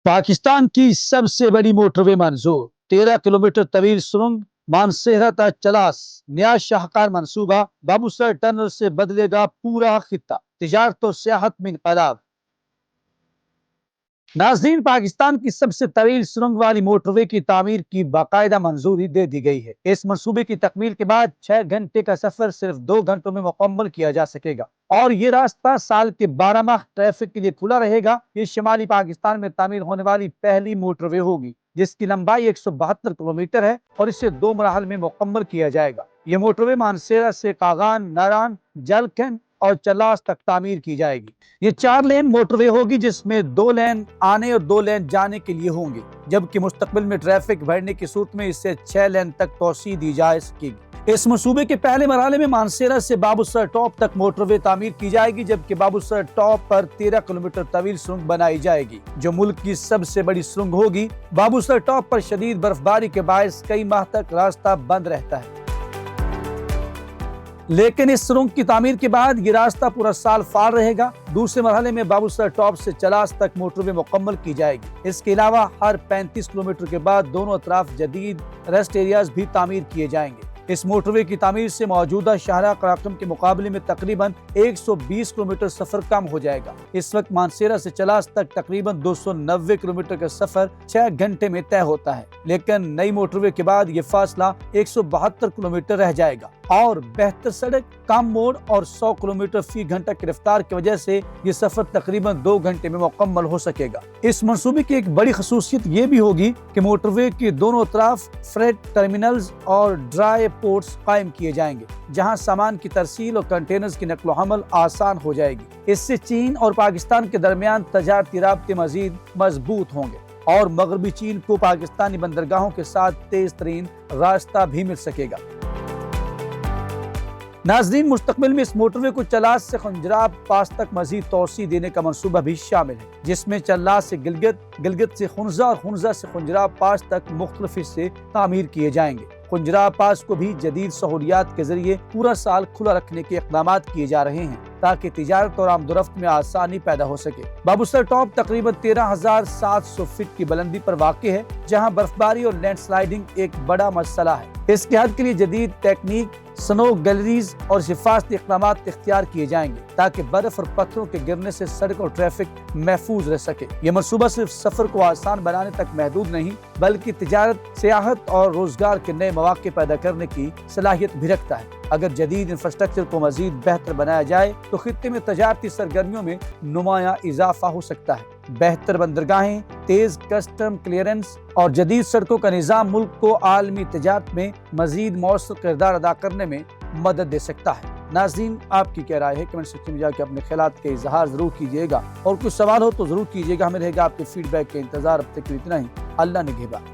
पाकिस्तान की सबसे बड़ी मोटरवे मंजूर 13 किलोमीटर तवील सुरंग मानसेरा तक चलास नया शाहकार मंसूबा बाबूसर टनल से बदलेगा पूरा खिता तिजारत और सियाहत में इनकलाब। नाज़रीन, पाकिस्तान की सबसे तवील सुरंग वाली मोटरवे की तामीर की बाकायदा मंजूरी दे दी गई है। इस मंसूबे की तकमील के बाद 6 घंटे का सफर सिर्फ 2 घंटों में मुकम्मल किया जा सकेगा और ये रास्ता साल के 12 माह ट्रैफिक के लिए खुला रहेगा। ये शुमाली पाकिस्तान में तामीर होने वाली पहली मोटरवे होगी जिसकी लंबाई 172 किलोमीटर है और इसे 2 मराहल में मुकम्मल किया जाएगा। ये मोटरवे मानसेरा से कागान, नारान, जलखन और चलास तक तामीर की जाएगी। ये 4 लेन मोटरवे होगी जिसमें 2 लेन आने और 2 लेन जाने के लिए होंगे, जबकि मुस्तकबिल में ट्रैफिक बढ़ने की सूरत में इससे 6 लेन तक तोसी दी जा सकेगी। इस मंसूबे के पहले मरहले में मानसेरा से बाबूसर टॉप तक मोटरवे तामीर की जाएगी, जबकि बाबूसर टॉप पर 13 किलोमीटर तवील सुरंग बनाई जाएगी जो मुल्क की सबसे बड़ी सुरंग होगी। बाबूसर टॉप पर शदीद बर्फबारी के बायस कई माह तक रास्ता बंद रहता है, लेकिन इस सुरंग की तामीर के बाद ये रास्ता पूरा साल फार रहेगा। दूसरे मरहले में बाबूसर टॉप से चलास तक मोटरवे मुकम्मल की जाएगी। इसके अलावा हर 35 किलोमीटर के बाद दोनों अतराफ जदीद रेस्ट एरियाज भी तामीर किए जाएंगे। इस मोटरवे की तामीर से मौजूदा शाहरा कराकम के मुकाबले में तकरीबन 120 किलोमीटर सफर कम हो जाएगा। इस वक्त मानसेरा से चलास तक तकरीबन 290 किलोमीटर का सफर 6 घंटे में तय होता है, लेकिन नई मोटरवे के बाद ये फासला 172 किलोमीटर रह जाएगा और बेहतर सड़क, कम मोड़ और 100 किलोमीटर फी घंटा की रफ्तार की वजह से ये सफर तकरीबन 2 घंटे में मुकम्मल हो सकेगा। इस मंसूबे की एक बड़ी खसूसियत ये भी होगी कि मोटरवे के दोनों तरफ फ्रेट टर्मिनल्स और ड्राई पोर्ट्स कायम किए जाएंगे, जहां सामान की तरसील और कंटेनर्स की नकलो हमल आसान हो जाएगी। इससे चीन और पाकिस्तान के दरमियान तजारती राब्ते मजीद मजबूत होंगे और मगरबी चीन को पाकिस्तानी बंदरगाहों के साथ तेज तरीन रास्ता भी मिल सकेगा। नाज़रीन, मुस्तकबिल में इस मोटरवे को चलास से खंजराब पास तक मजीद तोसी देने का मंसूबा भी शामिल है, जिसमें चलास से गिलगित, गिलगित से खुंजा और खुंजा से खंजराब पास तक मुख्तलिफ हिस्से तामीर किए जाएंगे। खुंजराब पास को भी जदीद सहूलियात के जरिए पूरा साल खुला रखने के इक़दाम किए जा रहे हैं ताकि तिजारत और आमदोरफ्त में आसानी पैदा हो सके। बाबूसर टॉप तकरीबन 13,700 फीट की बुलंदी पर वाक़ है, जहां बर्फबारी और लैंडस्लाइडिंग एक बड़ा मसला है। इसके हद के लिए जदीद टेक्निक, स्नो गैलरीज और हिफाजती इक़दाम इख्तियार किए जाएंगे ताकि बर्फ और पत्थरों के गिरने से सड़क और ट्रैफिक महफूज रह सके। ये मनसूबा सिर्फ सफर को आसान बनाने तक महदूद नहीं बल्कि तिजारत, सियाहत और रोजगार के नए मौके पैदा करने की सलाहियत भी रखता है। अगर जदीद इंफ्रास्ट्रक्चर को मजीद बेहतर बनाया जाए तो खित्ते में तजारती सरगर्मियों में नुमाया इजाफा हो सकता है। बेहतर बंदरगाहें, तेज कस्टम क्लियरेंस और जदीद सड़कों का निज़ाम मुल्क को आलमी तिजारत में मजीद मौसर किरदार अदा करने में मदद दे सकता है। नाज़रीन, आपकी क्या राय है? कमेंट सेक्शन में जाकर अपने ख्यालात के इजहार जरूर कीजिएगा और कुछ सवाल हो तो जरूर कीजिएगा। हमें रहेगा आपके फीडबैक के इंतजार। अब तक इतना ही। अल्लाह निगहबान।